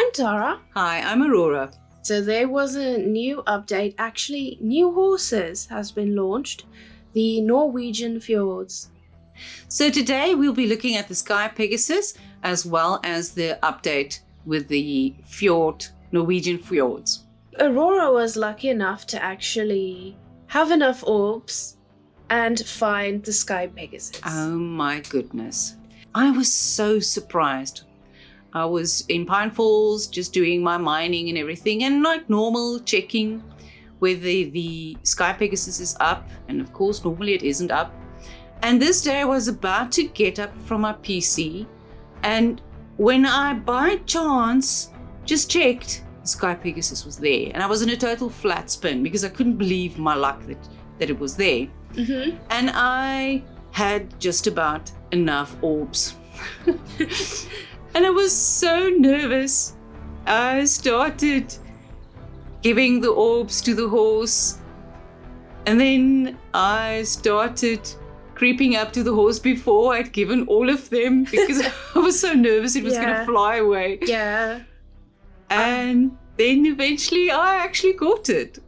I'm Tara. Hi, I'm Aurora. So there was a new update, actually new horses has been launched, the Norwegian Fjords. So today we'll be looking at the Sky Pegasus as well as the update with the Norwegian Fjords. Aurora was lucky enough to actually have enough orbs and find the Sky Pegasus. Oh my goodness. I was so surprised. I was in Pine Falls just doing my mining and everything, and like normal checking whether the Sky Pegasus is up, and of course normally it isn't up. And this day I was about to get up from my PC, and when I by chance just checked, the Sky Pegasus was there, and I was in a total flat spin because I couldn't believe my luck that it was there. Mm-hmm. And I had just about enough orbs. And I was so nervous. I started giving the orbs to the horse, and then I started creeping up to the horse before I'd given all of them because I was so nervous it was going to fly away. Yeah. And then eventually I actually got it.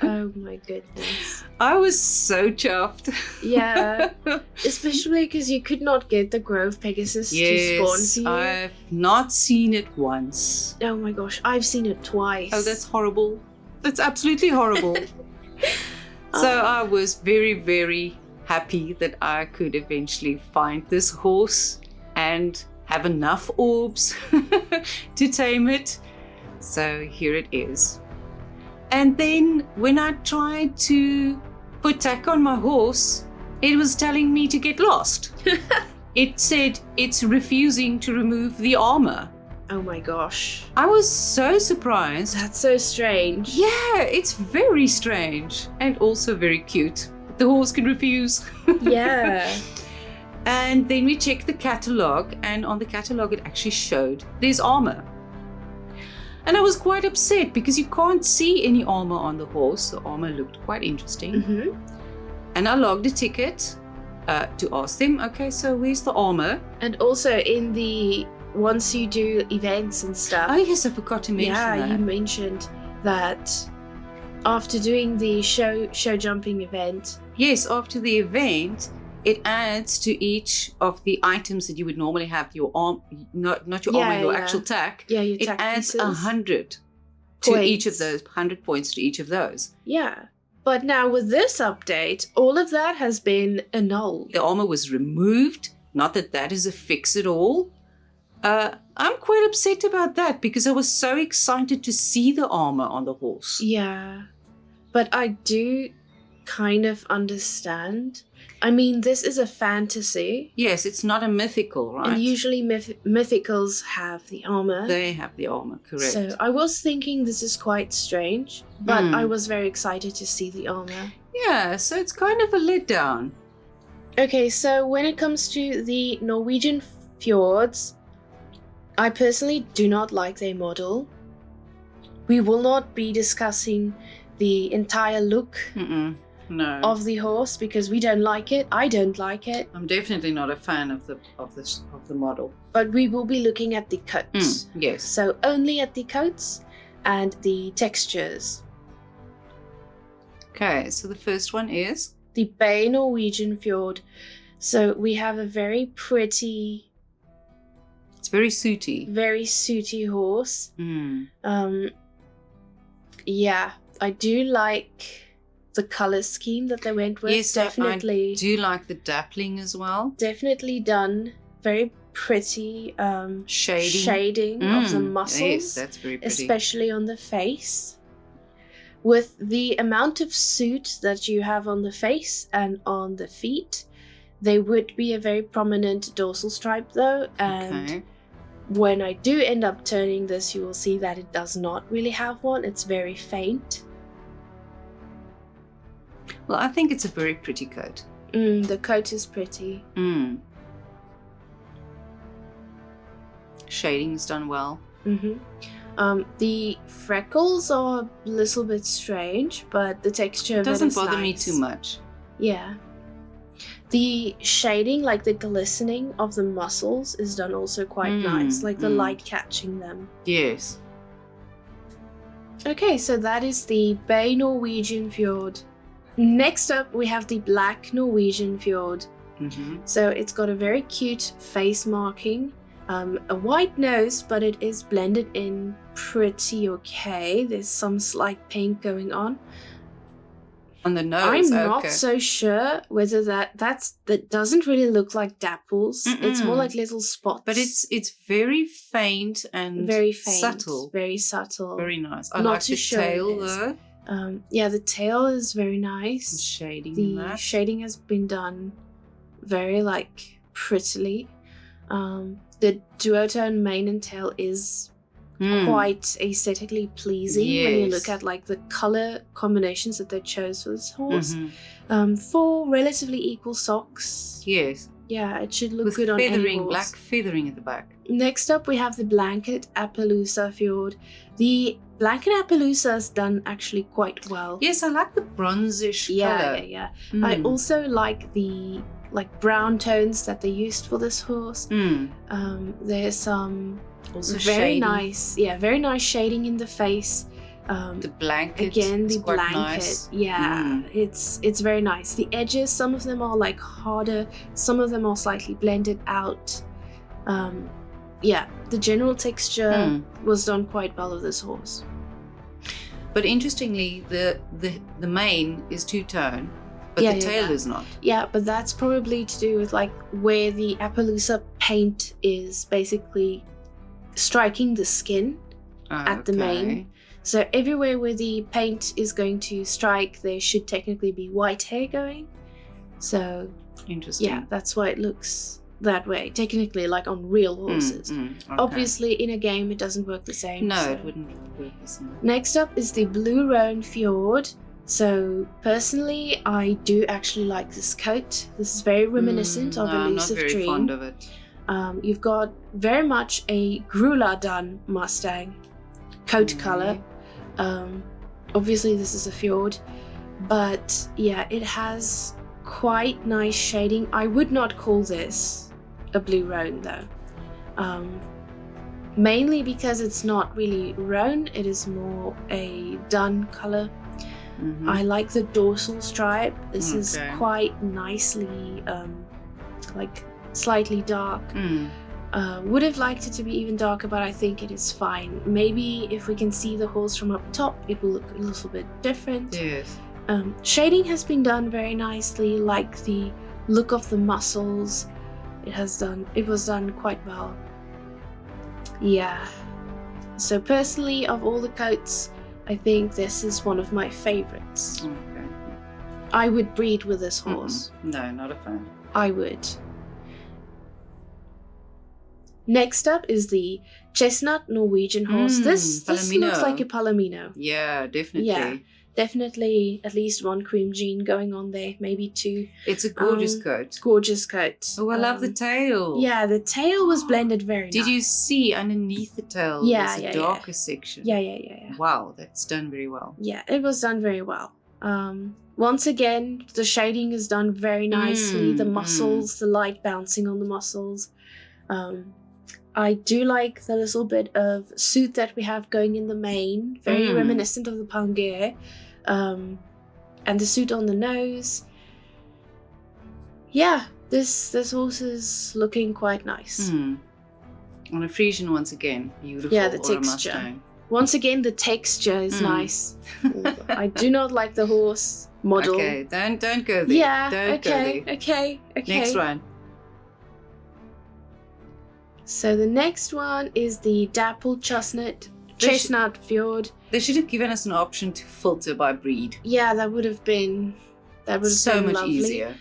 Oh my goodness. I was so chuffed. Yeah. Especially because you could not get the Grove Pegasus to spawn for you. I've not seen it once. Oh my gosh, I've seen it twice. Oh, that's horrible. That's absolutely horrible. So I was very, very happy that I could eventually find this horse and have enough orbs to tame it. So here it is. And then when I tried to put tack on my horse, it was telling me to get lost. It said it's refusing to remove the armor. Oh my gosh. I was so surprised. That's so strange. Yeah, it's very strange and also very cute. The horse can refuse. Yeah. And then we checked the catalogue, and on the catalogue it actually showed there's armor. And I was quite upset because you can't see any armor on the horse. The armor looked quite interesting. Mm-hmm. And I logged a ticket to ask them, okay, so where's the armor? And also in the, once you do events and stuff. Oh yes, I forgot to mention that. Yeah, you mentioned that after doing the show jumping event. Yes, after the event, it adds to each of the items that you would normally have your arm, not your armor, your actual tack. Yeah, your it tack adds pieces. 100 to each of those, 100 points to each of those. Yeah. But now with this update, all of that has been annulled. The armor was removed. Not that that is a fix at all. I'm quite upset about that because I was so excited to see the armor on the horse. Yeah. But I do kind of understand. I mean, this is a fantasy. Yes, it's not a mythical, right? And usually mythicals have the armor. They have the armor, correct. So I was thinking this is quite strange, but I was very excited to see the armor. Yeah, so it's kind of a letdown. Okay, so when it comes to the Norwegian Fjords, I personally do not like their model. We will not be discussing the entire look No. of the horse because we don't like it. I don't like it. I'm definitely not a fan of the model. But we will be looking at the coats. Yes. So only at the coats and the textures. Okay, so the first one is The Bay Norwegian Fjord. So we have a very pretty, it's very sooty. very sooty horse. Yeah, I do like the color scheme that they went with. Yes, definitely. I do like the dappling as well. Definitely done. Very pretty shading of the muscles. Yes, that's very pretty. Especially on the face. With the amount of suit that you have on the face and on the feet, there would be a very prominent dorsal stripe though. And when I do end up turning this, you will see that it does not really have one. It's very faint. Well, I think it's a very pretty coat. The coat is pretty. Shading is done well. The freckles are a little bit strange, but the texture of it doesn't is bother me nice. too much. Yeah. The shading, like the glistening of the muscles, is done also quite nice, like the light catching them. Yes. Okay, so that is the Bay Norwegian Fjord. Next up, we have the Black Norwegian Fjord. Mm-hmm. So it's got a very cute face marking, a white nose, but it is blended in pretty okay. There's some slight pink going on. On the nose, I'm not so sure whether that doesn't really look like dapples. It's more like little spots. But it's very faint and very faint, subtle. Very subtle. Very nice. I Not like too the sure tail it is. though. Yeah, the tail is very nice. The shading. The shading has been done very prettily. The duotone mane and tail is quite aesthetically pleasing when you look at the color combinations that they chose for this horse. For relatively equal socks. Yes. Yeah, it should look With good on any horse. black feathering at the back. Next up, we have the Blanket Appaloosa Fjord. The Blanket Appaloosa is done actually quite well. Yes, I like the bronzish color. Yeah. I also like the brown tones that they used for this horse. There's some also very shady. nice, very nice shading in the face. The blanket again, the quite blanket, nice. It's very nice. The edges, some of them are harder, some of them are slightly blended out. The general texture was done quite well with this horse. But interestingly, the mane is two-tone, but the tail is not. Yeah, but that's probably to do with where the Appaloosa paint is basically striking the skin at the mane. So everywhere where the paint is going to strike, there should technically be white hair going. So interesting. Yeah, that's why it looks that way. Technically, on real horses. Okay. Obviously, in a game, it doesn't work the same. No, so. it wouldn't work the same. Next up is the Blue Roan Fjord. So personally, I do actually like this coat. This is very reminiscent of Elusive Dream. I'm not very fond of it. You've got very much a Grula done Mustang coat color. Obviously this is a fjord, but yeah, it has quite nice shading. I would not call this a Blue Roan though, mainly because it's not really roan, it is more a dun color. I like the dorsal stripe. This is quite nicely slightly dark. Would have liked it to be even darker, but I think it is fine. Maybe if we can see the horse from up top, it will look a little bit different. Yes. Shading has been done very nicely, like the look of the muscles. It was done quite well. Yeah. So personally, of all the coats, I think this is one of my favorites. Okay. I would breed with this horse. No, not a fan. I would. Next up is the Chestnut Norwegian horse. This looks like a Palomino. Yeah, definitely. Yeah, definitely at least one cream gene going on there, maybe two. It's a gorgeous coat. Gorgeous coat. Oh, I love the tail. Yeah, the tail was blended very nice. Did you see underneath the tail there's a darker section? Yeah. Wow, that's done very well. Yeah, it was done very well. Once again, the shading is done very nicely. The muscles, the light bouncing on the muscles. I do like the little bit of suit that we have going in the mane, very reminiscent of the Pangea, and the suit on the nose. Yeah, this horse is looking quite nice. On a Frisian once again, beautiful. Yeah, the or a texture. Mustang. Once again, the texture is nice. I do not like the horse model. Okay, don't go there. Yeah, Don't go there. okay. Next one. So the next one is the Dappled Chestnut Fjord. They should have given us an option to filter by breed. Yeah, that would have been so much lovely. easier.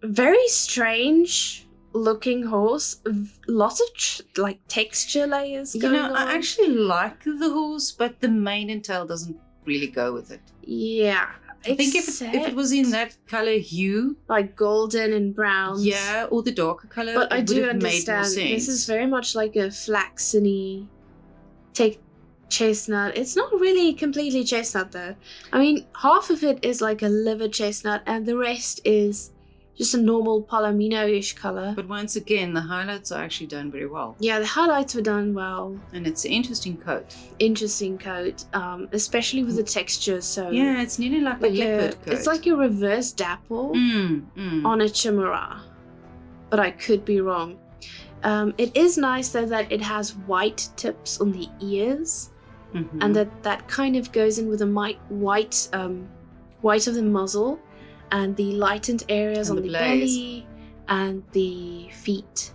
Very strange looking horse. Lots of texture layers going on. I actually like the horse, but the mane and tail doesn't really go with it. Yeah. I think if it was in that color hue, like golden and browns, or the darker color, but I do understand this is very much like a flaxeny chestnut. It's not really completely chestnut though. I mean, half of it is like a liver chestnut, and the rest is just a normal Palomino-ish color. But once again, the highlights are actually done very well. Yeah, the highlights were done well. And it's an interesting coat. Interesting coat, especially with the texture. So yeah, it's nearly like a leopard coat. It's like a reverse dapple on a chimera, but I could be wrong. It is nice though that it has white tips on the ears, and that kind of goes in with the white of the muzzle, and the lightened areas on the belly and the feet.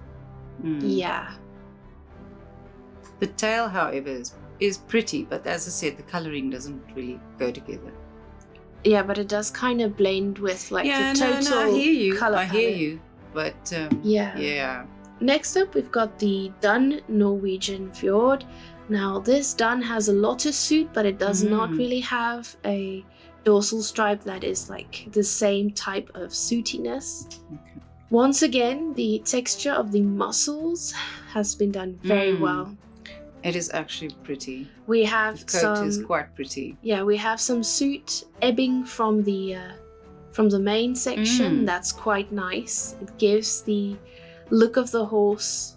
Yeah. The tail, however, is pretty, but as I said, the colouring doesn't really go together. Yeah, but it does kind of blend with like the total I hear you. colour I hear palette. you. But yeah. Next up, we've got the dun Norwegian Fjord. Now, this dun has a lot of suit, but it does not really have a dorsal stripe that is like the same type of sootiness. Okay. Once again, the texture of the muscles has been done very well. It is actually pretty. We have the coat is quite pretty. Yeah, we have some suit ebbing from the main section. That's quite nice. It gives the look of the horse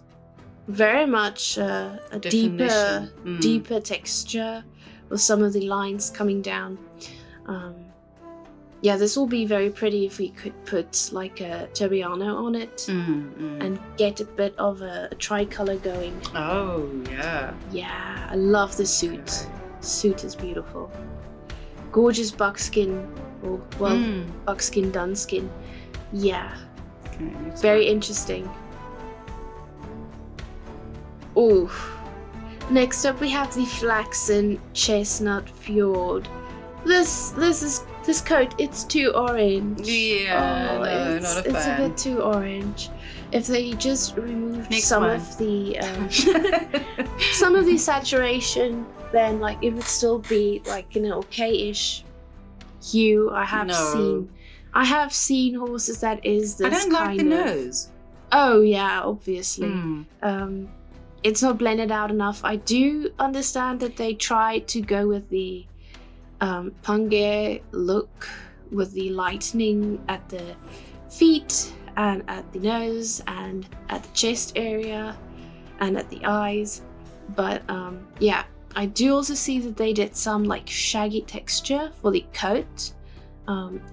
very much a deeper texture with some of the lines coming down. Yeah, this will be very pretty if we could put like a Tobiano on it and get a bit of a tricolor going. Oh, yeah. Yeah, I love the suit. Okay. Suit is beautiful. Gorgeous buckskin, or buckskin dunskin. Yeah. Okay, very interesting. Ooh. Next up we have the flaxen chestnut fjord. This coat, it's too orange. Yeah, no, not a fan. It's a bit too orange. If they just removed of the some of the saturation, then like it would still be like an okay-ish hue. I have seen horses that is this. I don't like the nose. Oh yeah, obviously. It's not blended out enough. I do understand that they tried to go with the Pangaea look with the lightening at the feet and at the nose and at the chest area and at the eyes, but yeah, I do also see that they did some like shaggy texture for the coat,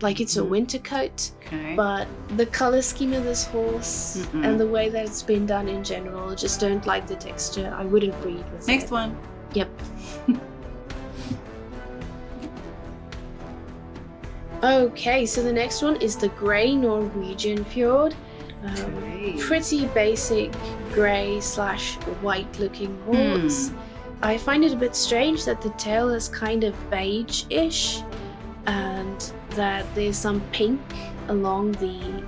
like it's a winter coat. Okay. But the color scheme of this horse and the way that it's been done in general, I just don't like the texture. I wouldn't breed with it. Next one. Yep. Okay, so the next one is the grey Norwegian Fjord. Pretty basic grey / white looking horse. I find it a bit strange that the tail is kind of beige-ish and that there's some pink along the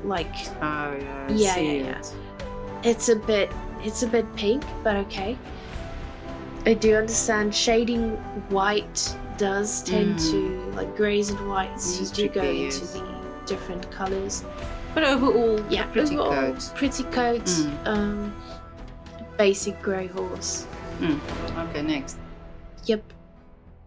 like. Oh yeah. Yeah. It's a bit pink, but okay. I do understand shading white does tend to, like greys and whites, you do go into the different colors. But overall, yeah, pretty coat. Basic grey horse. Okay, next. Yep.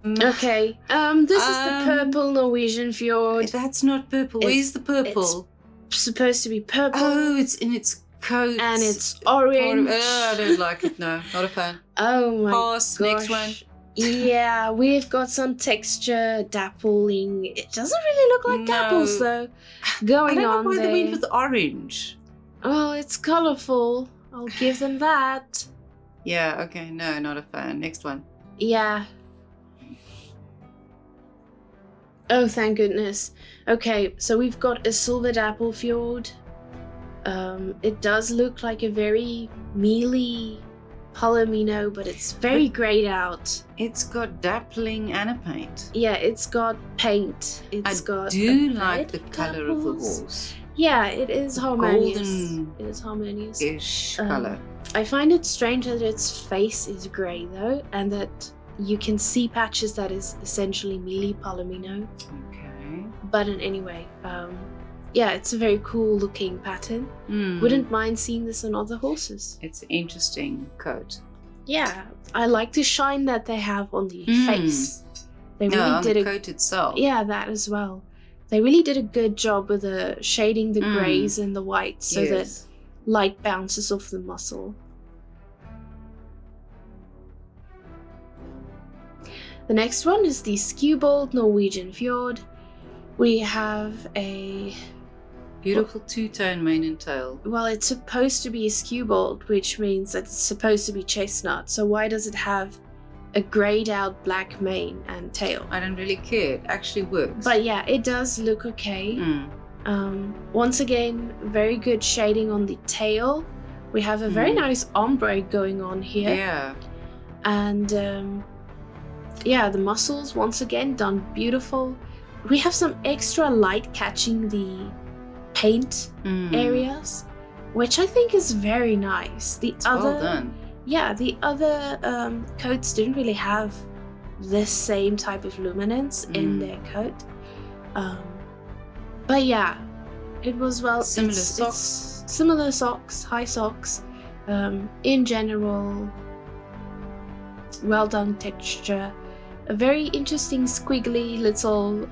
Okay. This is the purple Norwegian Fjord. That's not purple. Where's the purple? It's supposed to be purple. Oh, it's in its coat. And it's orange. I don't like it. No, not a fan. Oh my gosh. Next one. Yeah, we've got some texture dappling. It doesn't really look like dapples though. Going on I don't know why there. they went with orange. Oh, it's colourful. I'll give them that. Yeah, okay, no, not a fan. Next one. Yeah. Oh, thank goodness. Okay, so we've got a silver dapple fjord. It does look like a very mealy Palomino, but it's very greyed out. It's got dappling and a paint. Yeah, it's got paint. I do like the colour of the horse. Yeah, it is harmonious. Golden. It is harmonious. Ish colour. I find it strange that its face is grey though, and that you can see patches that is essentially mealy Palomino. Okay. But in any way, yeah, it's a very cool looking pattern. Wouldn't mind seeing this on other horses. It's an interesting coat. Yeah, I like the shine that they have on the face. They really on did the coat itself. Yeah, that as well. they really did a good job with the shading the greys and the whites so that light bounces off the muscle. The next one is the skewbald Norwegian Fjord. We have a beautiful two-tone mane and tail. Well, it's supposed to be a skewbald, which means that it's supposed to be chestnut. So why does it have a grayed out black mane and tail? I don't really care. It actually works. But yeah, it does look okay. Once again, very good shading on the tail. We have a very nice ombre going on here. Yeah. And yeah, the muscles, once again, done beautiful. We have some extra light catching the paint areas, which I think is very nice. Well done. Yeah, the other coats didn't really have this same type of luminance in their coat. But yeah, it was similar socks. Similar socks, high socks. In general, well done texture. A very interesting squiggly little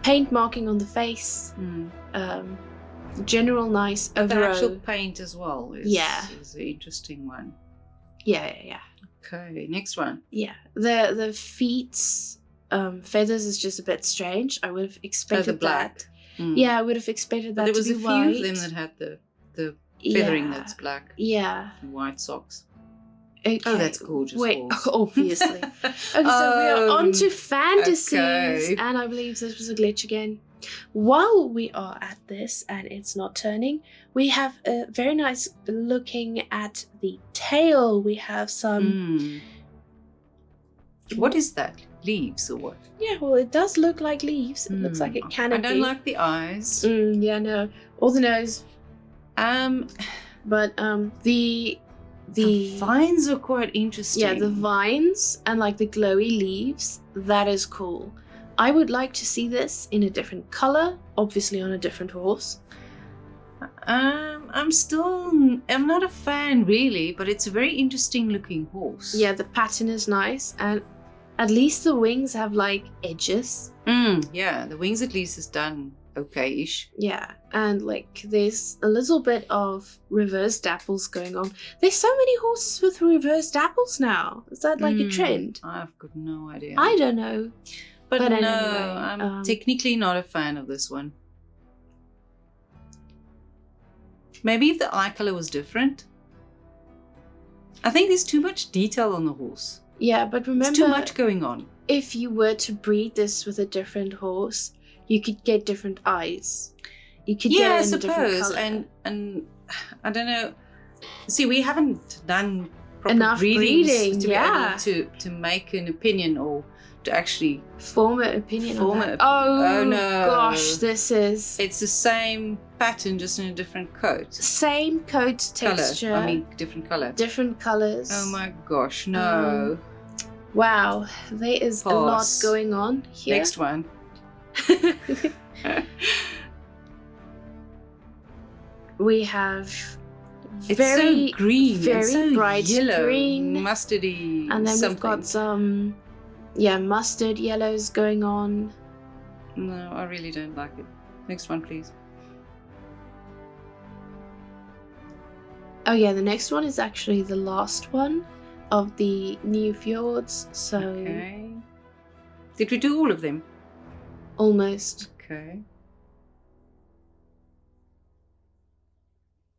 paint marking on the face. General nice overall. The actual paint as well is an interesting one. Yeah. Okay, next one. Yeah, the feet's feathers is just a bit strange. I would have expected the black. that. Yeah, I would have expected that there to was be a few white. of them that had the feathering that's black. Yeah. And white socks. Okay. Oh, that's gorgeous. Wait, obviously. Okay, so we are on to fantasies, okay. and I believe this was a glitch again. While we are at this and it's not turning, we have a very nice looking at the tail. We have some... What is that? Leaves or what? Yeah, well, it does look like leaves. It looks like a canopy. I don't like the eyes. Yeah, no. Or the nose. But the vines are quite interesting. Yeah, the vines and like the glowy leaves, that is cool. I would like to see this in a different color, obviously on a different horse. I'm not a fan really, but it's a very interesting looking horse. Yeah, the pattern is nice, and at least the wings have like edges. Yeah, the wings at least is done okay-ish. Yeah, and like there's a little bit of reverse dapples going on. There's so many horses with reverse dapples now. Is that like a trend? I've got no idea. I don't know. But no, anyway, I'm technically not a fan of this one. Maybe if the eye color was different. I think there's too much detail on the horse. Yeah, but remember, there's too much going on. If you were to breed this with a different horse, you could get different eyes. You could get it in a different color. And I don't know. See, we haven't done proper enough breeding to be able to make an opinion or to actually form an opinion on that. Oh no. Gosh, this is... It's the same pattern, just in a different coat. Same coat texture. Color. I mean, different color. Different colors. Oh my gosh, no. Wow, there is a lot going on here. Next one. We have it's very so green, very so bright yellow, green, mustardy, and then something. we've got some mustard yellows going on. No, I really don't like it. Next one, please. Oh yeah, the next one is actually the last one of the new fjords. So okay. Did we do all of them? Almost. Okay.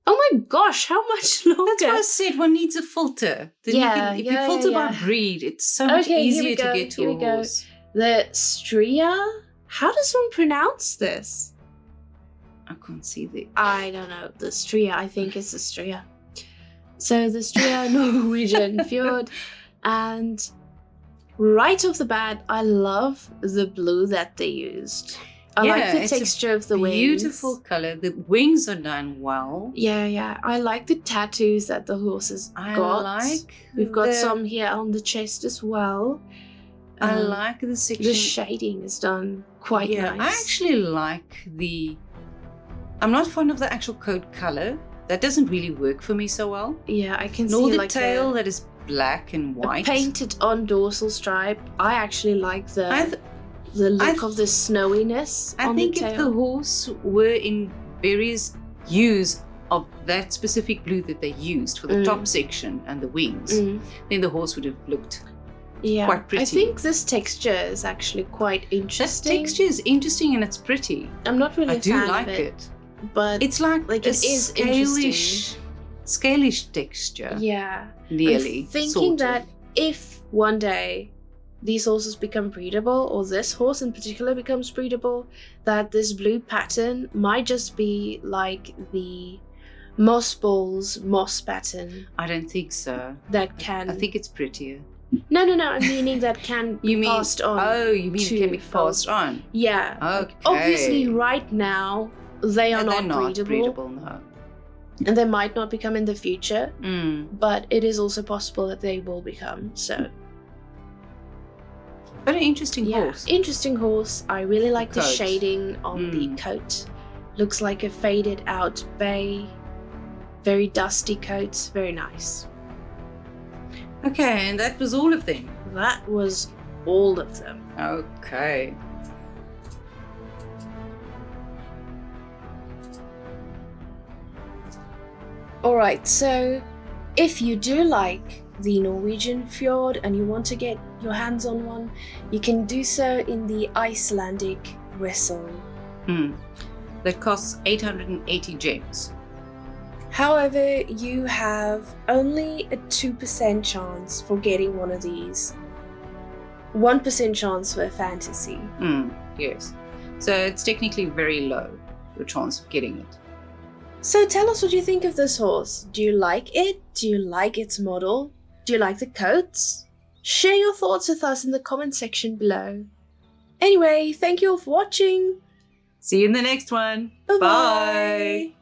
Oh my gosh, how much longer? That's what I said, one needs a filter. Then if you filter by breed, it's so much easier to get to a horse. The Stria? How does one pronounce this? I can't see the... I don't know. The Stria, I think it's the Stria. So the Stria Norwegian Fjord. And right off the bat, I love the blue that they used. I like the texture of the wings. Beautiful color. The wings are done well. Yeah. I like the tattoos that the horses got. We've got some here on the chest as well. I like the section. The shading is done quite nice. I actually like the... I'm not fond of the actual coat color. That doesn't really work for me so well. Yeah, I can see Nor the like tail that is black and white. Painted on dorsal stripe. I actually like the the look of the snowiness I on think the tail. if the horse were in various hues of that specific blue that they used for the top section and the wings, then the horse would have looked quite pretty. I think this texture is actually quite interesting. That texture is interesting and it's pretty. I'm not really I a do fan like of it. But It's like it a is interesting. scalish texture. Yeah. Nearly. I'm thinking sort of. that if one day these horses become breedable, or this horse in particular becomes breedable, that this blue pattern might just be like the moss balls moss pattern I don't think so. that can... I think it's prettier. No, I'm meaning that can be passed on. Oh, you mean it can be foals. passed on? Yeah. Okay. Obviously, right now, they are And not they're not breedable. breedable, no. And they might not become in the future, Mm. but it is also possible that they will become. So, But an interesting horse. Interesting horse. I really like the coat. shading on the coat. Looks like a faded out bay. Very dusty coat. Very nice. Okay, and that was all of them. That was all of them. Okay. Alright, so if you do like the Norwegian Fjord and you want to get your hands on one, you can do so in the Icelandic whistle. That costs 880 gems. However, you have only a 2% chance for getting one of these. 1% chance for a fantasy. Yes. So it's technically very low, the chance of getting it. So tell us what you think of this horse. Do you like it? Do you like its model? Do you like the coats? Share your thoughts with us in the comment section below. Anyway, thank you all for watching. See you in the next one. Bye-bye. Bye.